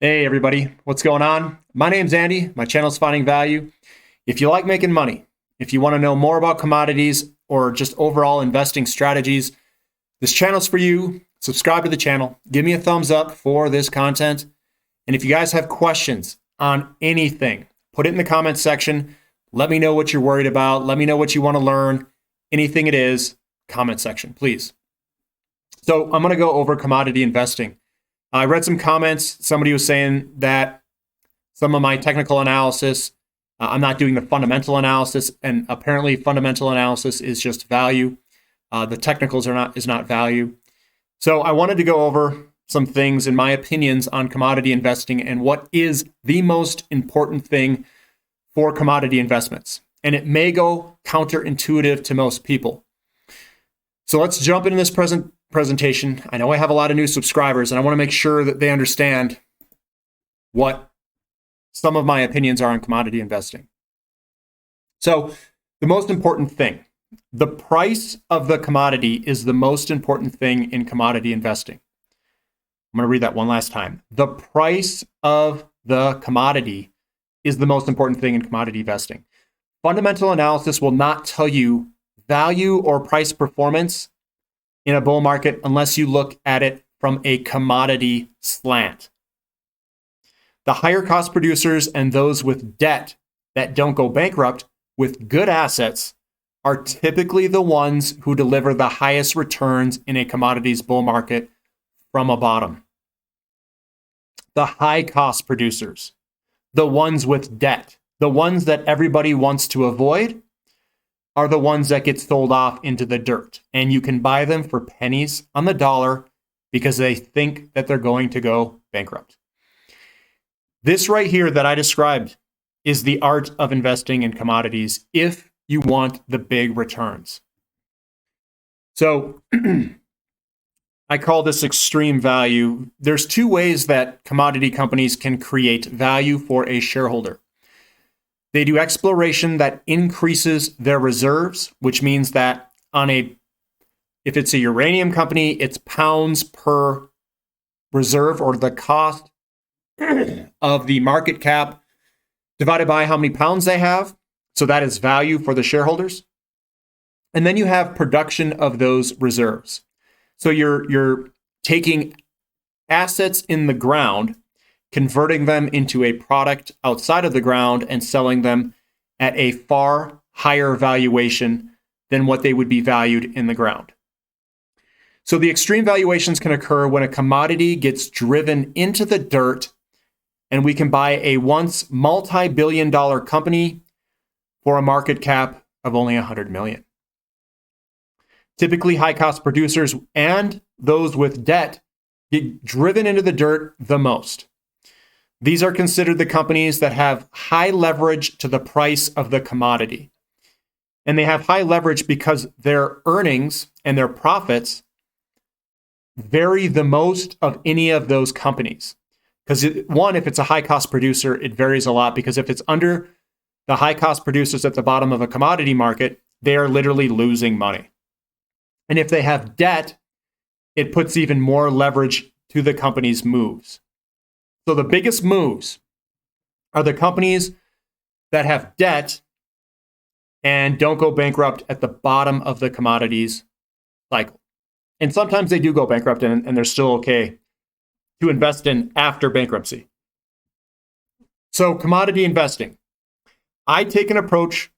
Hey everybody, what's going on? My name's Andy, my channel's Finding Value. If you like making money, if you want to know more about commodities or just overall investing strategies, this channel's for you. Subscribe to the channel, give me a thumbs up for this content. And if you guys have questions on anything, put it in the comments section. Let me know what you're worried about. Let me know what you want to learn. Anything it is, comment section, please. So I'm going to go over commodity investing. I read some comments. Somebody was saying that some of my technical analysis, I'm not doing the fundamental analysis, and apparently fundamental analysis is just value. The technicals is not value. So I wanted to go over some things in my opinions on commodity investing and what is the most important thing for commodity investments. And it may go counterintuitive to most people. So let's jump into this presentation. I know I have a lot of new subscribers, and I want to make sure that they understand what some of my opinions are on commodity investing. So the most important thing, the price of the commodity is the most important thing in commodity investing. I'm going to read that one last time. The price of the commodity is the most important thing in commodity investing. Fundamental analysis will not tell you value or price performance in a bull market unless you look at it from a commodity slant. The higher cost producers and those with debt that don't go bankrupt with good assets are typically the ones who deliver the highest returns in a commodities bull market from a bottom. The high cost producers, the ones with debt, the ones that everybody wants to avoid, are the ones that get sold off into the dirt. And you can buy them for pennies on the dollar because they think that they're going to go bankrupt. This right here that I described is the art of investing in commodities if you want the big returns. So I call this extreme value. There's two ways that commodity companies can create value for a shareholder. They do exploration that increases their reserves, which means that if it's a uranium company, it's pounds per reserve, or the cost of the market cap divided by how many pounds they have. So that is value for the shareholders. And then you have production of those reserves. So you're taking assets in the ground, converting them into a product outside of the ground and selling them at a far higher valuation than what they would be valued in the ground. So the extreme valuations can occur when a commodity gets driven into the dirt and we can buy a once multi-billion-dollar company for a market cap of only 100 million. Typically, high-cost producers and those with debt get driven into the dirt the most. These are considered the companies that have high leverage to the price of the commodity. And they have high leverage because their earnings and their profits vary the most of any of those companies. Because one, if it's a high cost producer, it varies a lot, because if it's under the high cost producers at the bottom of a commodity market, they are literally losing money. And if they have debt, it puts even more leverage to the company's moves. So the biggest moves are the companies that have debt and don't go bankrupt at the bottom of the commodities cycle. And sometimes they do go bankrupt and they're still okay to invest in after bankruptcy. So commodity investing. I take an approach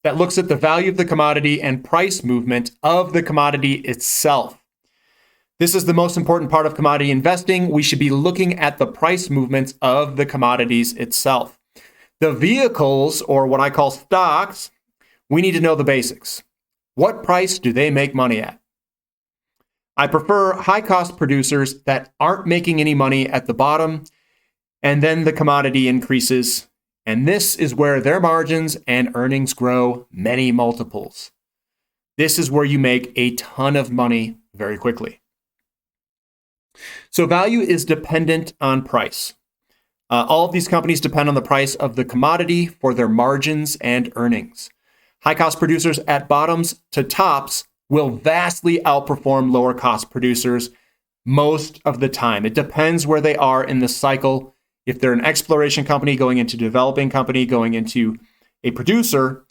that looks at the value of the commodity and price movement of the commodity itself. This is the most important part of commodity investing. We should be looking at the price movements of the commodities itself. The vehicles, or what I call stocks, we need to know the basics. What price do they make money at? I prefer high-cost producers that aren't making any money at the bottom, and then the commodity increases, and this is where their margins and earnings grow many multiples. This is where you make a ton of money very quickly. So value is dependent on price. All of these companies depend on the price of the commodity for their margins and earnings. High-cost producers at bottoms to tops will vastly outperform lower-cost producers most of the time. It depends where they are in the cycle If they're an exploration company going into developing company, going into a producer,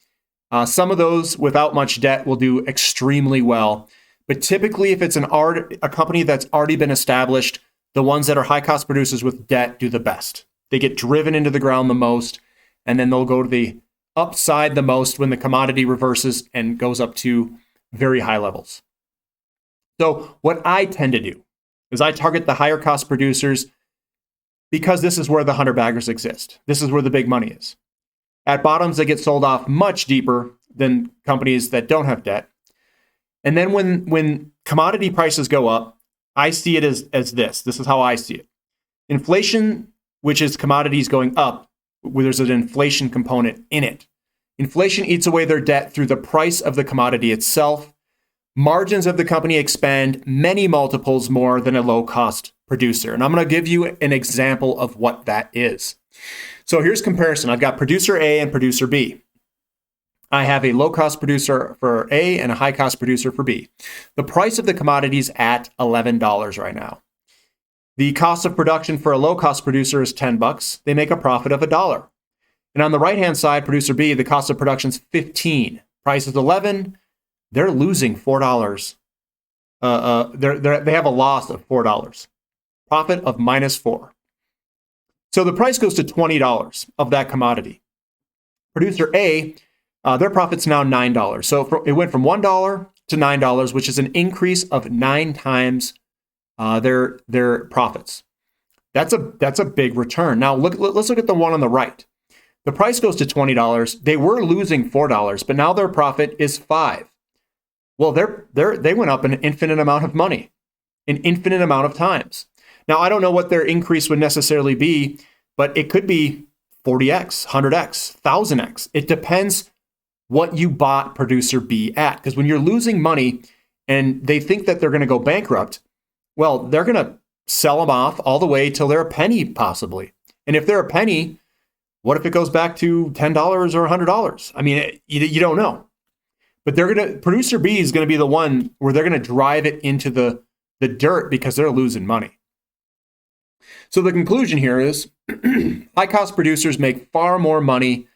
some of those without much debt will do extremely well. But typically, if it's a company that's already been established, the ones that are high cost producers with debt do the best. They get driven into the ground the most, and then they'll go to the upside the most when the commodity reverses and goes up to very high levels. So what I tend to do is I target the higher cost producers because this is where the hunter baggers exist. This is where the big money is. At bottoms, they get sold off much deeper than companies that don't have debt. And then when commodity prices go up, I see it as this. This is how I see it. Inflation, which is commodities going up, where there's an inflation component in it. Inflation eats away their debt through the price of the commodity itself. Margins of the company expand many multiples more than a low-cost producer. And I'm going to give you an example of what that is. So here's comparison. I've got producer A and producer B. I have a low-cost producer for A and a high-cost producer for B. The price of the commodity is at $11 right now. The cost of production for a low-cost producer is $10. They make a profit of $1. And on the right-hand side, producer B, the cost of production is $15. Price is $11. They're losing $4. They have a loss of $4. Profit of -$4. So the price goes to $20 of that commodity. Producer A, their profit's now $9. So it went from $1 to $9, which is an increase of 9 times their profits. That's a big return. Now let's look at the one on the right. The price goes to $20. They were losing $4, but now their profit is $5. Well, they went up an infinite amount of money, an infinite amount of times. Now, I don't know what their increase would necessarily be, but it could be 40x, 100x, 1000x. It depends what you bought producer B at. Because when you're losing money and they think that they're going to go bankrupt, well, they're going to sell them off all the way till they're a penny possibly. And if they're a penny, what if it goes back to $10 or $100? I mean, you don't know. But producer B is going to be the one where they're going to drive it into the dirt because they're losing money. So the conclusion here is high cost producers make far more money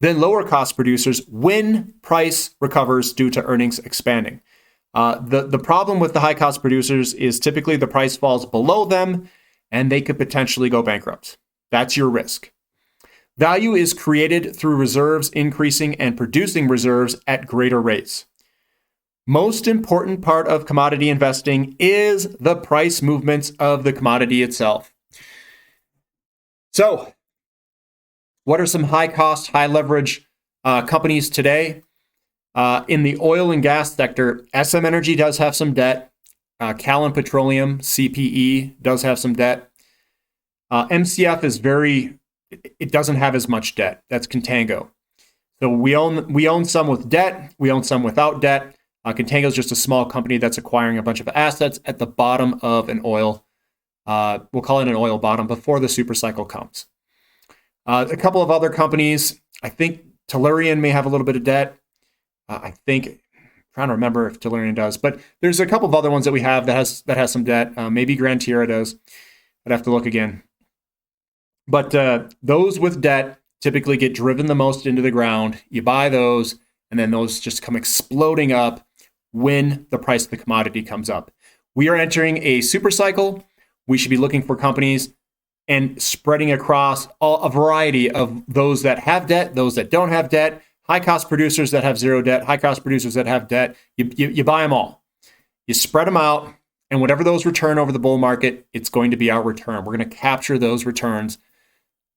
than lower cost producers when price recovers due to earnings expanding. The problem with the high cost producers is typically the price falls below them and they could potentially go bankrupt. That's your risk. Value is created through reserves increasing and producing reserves at greater rates. Most important part of commodity investing is the price movements of the commodity itself. So, what are some high cost, high leverage companies today? In the oil and gas sector, SM Energy does have some debt. Callon Petroleum, CPE, does have some debt. MCF is it doesn't have as much debt. That's Contango. So we own some with debt. We own some without debt. Contango is just a small company that's acquiring a bunch of assets at the bottom of an oil. We'll call it an oil bottom before the super cycle comes. A couple of other companies. I think Tellurian may have a little bit of debt. I'm trying to remember if Tellurian does, but there's a couple of other ones that we have that has some debt. Maybe Grand Tierra does. I'd have to look again. But those with debt typically get driven the most into the ground. You buy those, and then those just come exploding up when the price of the commodity comes up. We are entering a super cycle. We should be looking for companies and spreading across a variety of those that have debt, those that don't have debt, high-cost producers that have zero debt, high-cost producers that have debt. You buy them all. You spread them out, and whatever those return over the bull market, it's going to be our return. We're going to capture those returns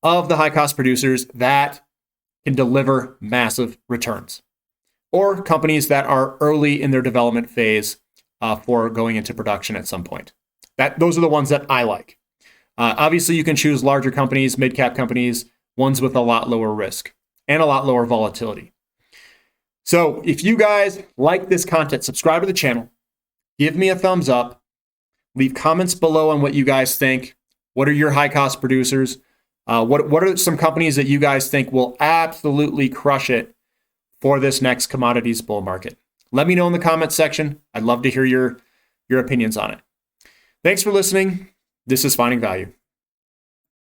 of the high-cost producers that can deliver massive returns, or companies that are early in their development phase for going into production at some point. Those are the ones that I like. Obviously, you can choose larger companies, mid-cap companies, ones with a lot lower risk and a lot lower volatility. So if you guys like this content, subscribe to the channel, give me a thumbs up, leave comments below on what you guys think. What are your high-cost producers? What are some companies that you guys think will absolutely crush it for this next commodities bull market? Let me know in the comments section. I'd love to hear your opinions on it. Thanks for listening. This is Finding Value.